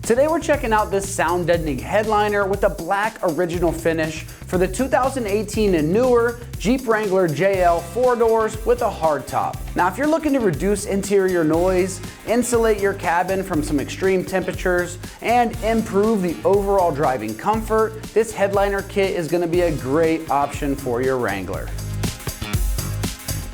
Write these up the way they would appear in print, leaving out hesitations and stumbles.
Today we're checking out this sound deadening headliner with a black original finish for the 2018 and newer Jeep Wrangler JL 4-doors with a hardtop. Now if you're looking to reduce interior noise, insulate your cabin from some extreme temperatures, and improve the overall driving comfort, this headliner kit is going to be a great option for your Wrangler.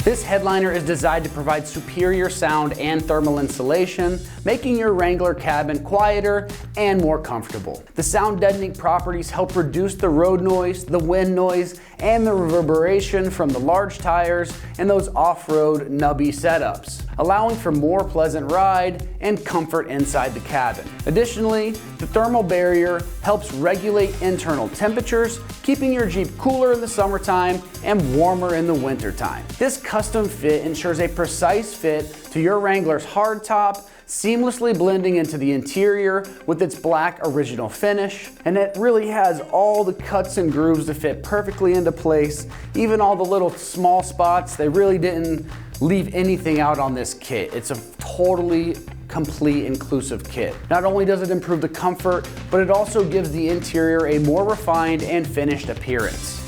This headliner is designed to provide superior sound and thermal insulation, making your Wrangler cabin quieter and more comfortable. The sound deadening properties help reduce the road noise, the wind noise, and the reverberation from the large tires and those off-road nubby setups, allowing for more pleasant ride and comfort inside the cabin. Additionally, the thermal barrier helps regulate internal temperatures, keeping your Jeep cooler in the summertime and warmer in the wintertime. This custom fit ensures a precise fit to your Wrangler's hardtop, seamlessly blending into the interior with its black original finish, and it really has all the cuts and grooves to fit perfectly into place. Even all the little small spots, they really didn't leave anything out on this kit. It's a totally complete inclusive kit. Not only does it improve the comfort, but it also gives the interior a more refined and finished appearance.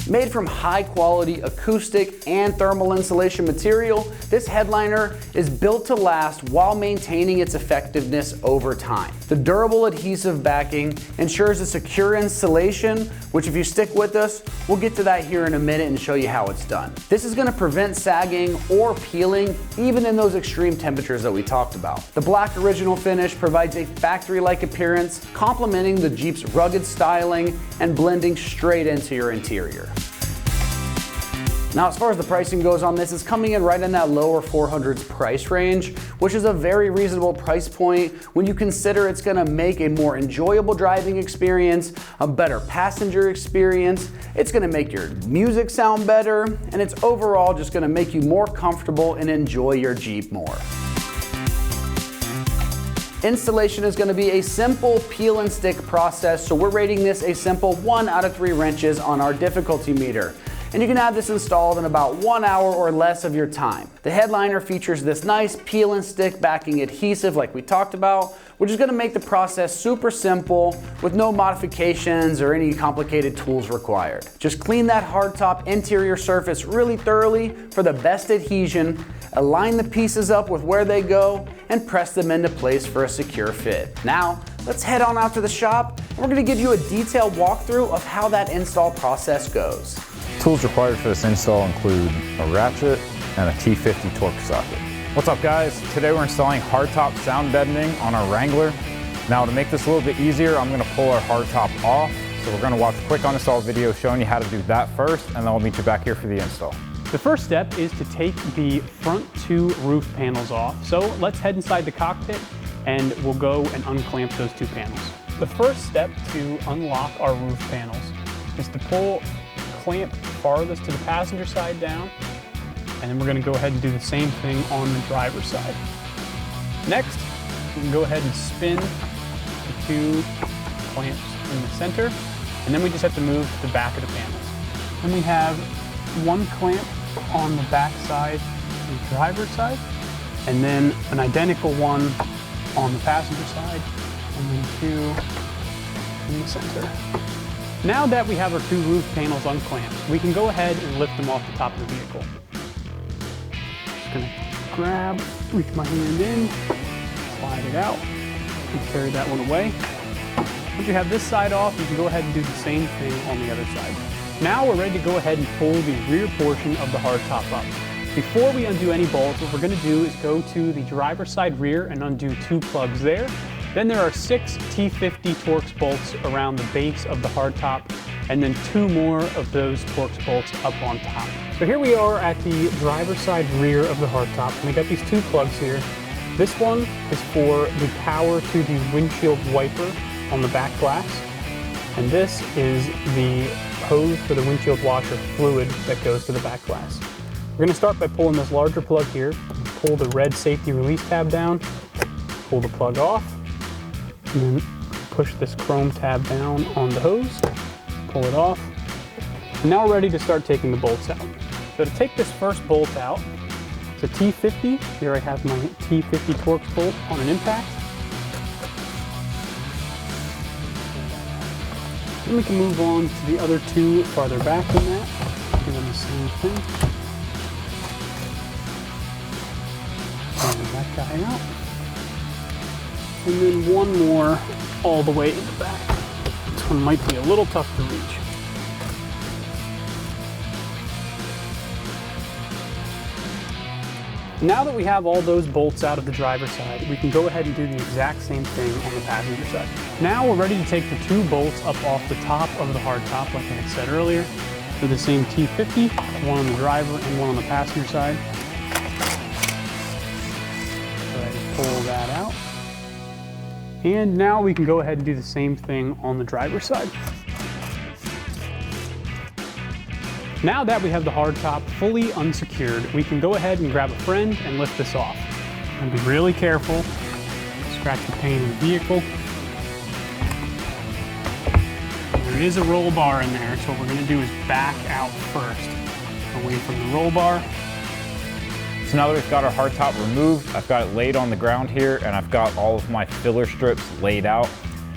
Made from high quality acoustic and thermal insulation material, this headliner is built to last while maintaining its effectiveness over time. The durable adhesive backing ensures a secure installation, which if you stick with us, we'll get to that here in a minute and show you how it's done. This is going to prevent sagging or peeling even in those extreme temperatures that we talked about. The black original finish provides a factory-like appearance, complementing the Jeep's rugged styling and blending straight into your interior. Now, as far as the pricing goes on this, it's coming in right in that lower 400s price range, which is a very reasonable price point when you consider it's gonna make a more enjoyable driving experience, a better passenger experience, it's gonna make your music sound better, and it's overall just gonna make you more comfortable and enjoy your Jeep more. Installation is going to be a simple peel and stick process, so we're rating this a simple 1 out of 3 wrenches on our difficulty meter. And you can have this installed in about 1 hour or less of your time. The headliner features this nice peel and stick backing adhesive like we talked about, which is going to make the process super simple with no modifications or any complicated tools required. Just clean that hardtop interior surface really thoroughly for the best adhesion, align the pieces up with where they go, and press them into place for a secure fit. Now, let's head on out to the shop, and we're going to give you a detailed walkthrough of how that install process goes. Tools required for this install include a ratchet and a T50 torque socket. What's up guys? Today we're installing hardtop sound deadening on our Wrangler. Now to make this a little bit easier, I'm going to pull our hardtop off. So we're going to watch a quick uninstall video showing you how to do that first, and then I'll meet you back here for the install. The first step is to take the front 2 roof panels off. So let's head inside the cockpit and we'll go and unclamp those 2 panels. The first step to unlock our roof panels is to pull clamp farthest to the passenger side down, and then we're going to go ahead and do the same thing on the driver's side. Next, we can go ahead and spin the 2 clamps in the center, and then we just have to move the back of the panels. Then we have 1 clamp on the back side and the driver's side, and then an identical one on the passenger side, and then 2 in the center. Now that we have our 2 roof panels unclamped, we can go ahead and lift them off the top of the vehicle. Just gonna reach my hand in, slide it out, and carry that one away. Once you have this side off, you can go ahead and do the same thing on the other side. Now we're ready to go ahead and pull the rear portion of the hardtop up. Before we undo any bolts, what we're gonna do is go to the driver's side rear and undo 2 plugs there. Then there are 6 T50 Torx bolts around the base of the hardtop, and then 2 more of those Torx bolts up on top. So here we are at the driver's side rear of the hardtop, and we got these 2 plugs here. This one is for the power to the windshield wiper on the back glass, and this is the hose for the windshield washer fluid that goes to the back glass. We're going to start by pulling this larger plug here, pull the red safety release tab down, pull the plug off, and then push this chrome tab down on the hose, pull it off. And now we're ready to start taking the bolts out. So to take this first bolt out, it's a T50. Here I have my T50 Torx bolt on an impact. Then we can move on to the other two farther back than that. Do them the same thing. Pull that guy out. And then one more all the way in the back. This one might be a little tough to reach. Now that we have all those bolts out of the driver's side, we can go ahead and do the exact same thing on the passenger side. Now we're ready to take the two bolts up off the top of the hardtop, like I had said earlier. Do the same T50, one on the driver and one on the passenger side. Go ahead and pull that out. And now we can go ahead and do the same thing on the driver's side. Now that we have the hardtop fully unsecured, we can go ahead and grab a friend and lift this off. And be really careful, scratch the paint in the vehicle. There is a roll bar in there, so what we're gonna do is back out first, away from the roll bar. So now that we've got our hardtop removed, I've got it laid on the ground here, and I've got all of my filler strips laid out.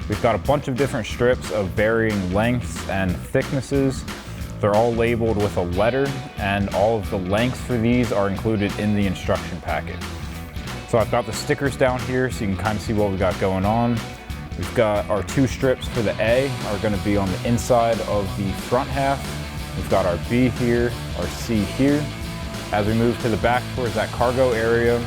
We've got a bunch of different strips of varying lengths and thicknesses. They're all labeled with a letter, and all of the lengths for these are included in the instruction packet. So I've got the stickers down here so you can kind of see what we got going on. We've got our two strips for the A are going to be on the inside of the front half. We've got our B here, our C here. As we move to the back towards that cargo area,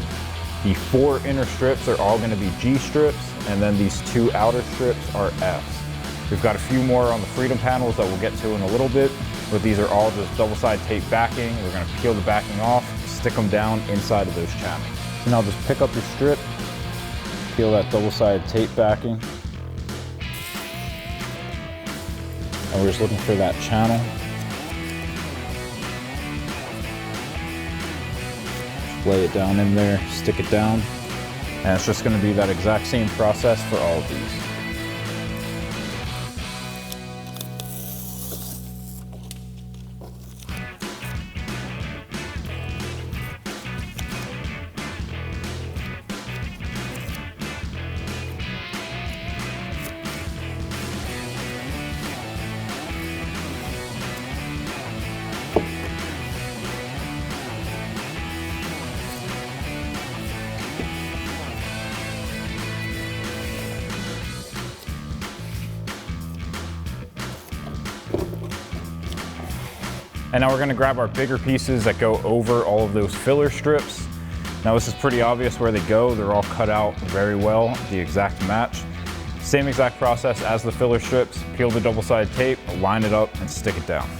the 4 inner strips are all going to be G strips, and then these 2 outer strips are Fs. We've got a few more on the freedom panels that we'll get to in a little bit, but these are all just double-side tape backing. We're going to peel the backing off, stick them down inside of those channels. So now just pick up your strip, peel that double-side tape backing, and we're just looking for that channel. Just lay it down in there, stick it down, and it's just going to be that exact same process for all of these. And now we're going to grab our bigger pieces that go over all of those filler strips. Now this is pretty obvious where they go. They're all cut out very well, the exact match. Same exact process as the filler strips. Peel the double-sided tape, line it up, and stick it down.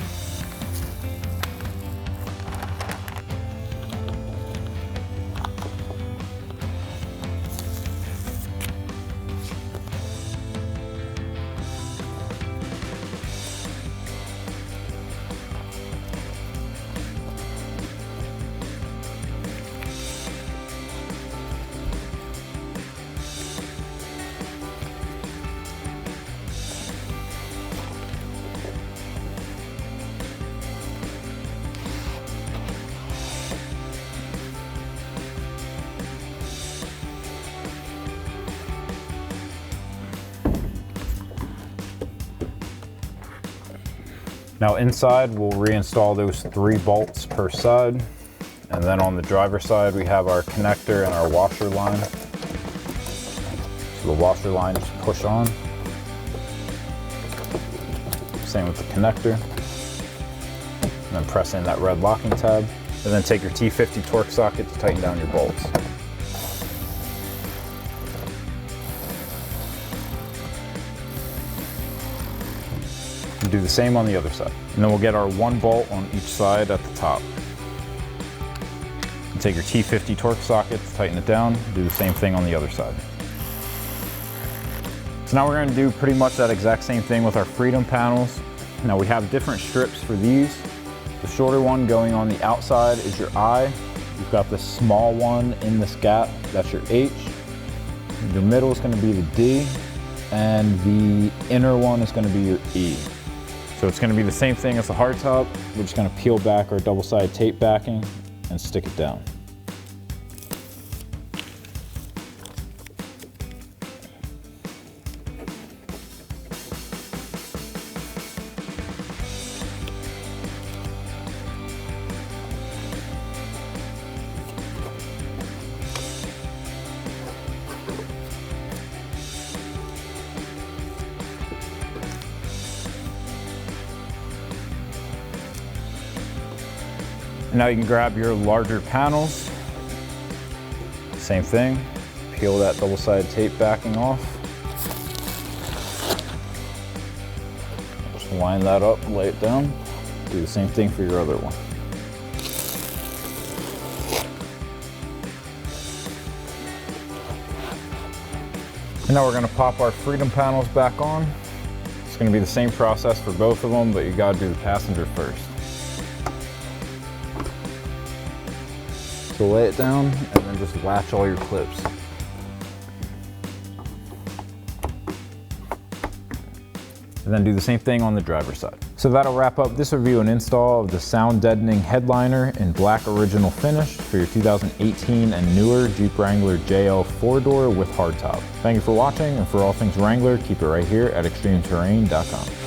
Now inside, we'll reinstall those 3 bolts per side. And then on the driver's side, we have our connector and our washer line. So the washer line just push on. Same with the connector. And then press in that red locking tab. And then take your T50 torque socket to tighten down your bolts. Do the same on the other side. And then we'll get our 1 bolt on each side at the top. And take your T50 torque socket to tighten it down. Do the same thing on the other side. So now we're going to do pretty much that exact same thing with our freedom panels. Now we have different strips for these. The shorter one going on the outside is your I. You've got the small one in this gap, that's your H. Your middle is going to be the D, and the inner one is going to be your E. So it's going to be the same thing as the hardtop. We're just going to peel back our double-sided tape backing and stick it down. Now you can grab your larger panels. Same thing, peel that double-sided tape backing off. Just line that up, lay it down. Do the same thing for your other one. And now we're gonna pop our Freedom panels back on. It's gonna be the same process for both of them, but you gotta do the passenger first. So lay it down and then just latch all your clips. And then do the same thing on the driver's side. So that'll wrap up this review and install of the Sound Deadening headliner in black original finish for your 2018 and newer Jeep Wrangler JL 4-door with hardtop. Thank you for watching, and for all things Wrangler, keep it right here at ExtremeTerrain.com.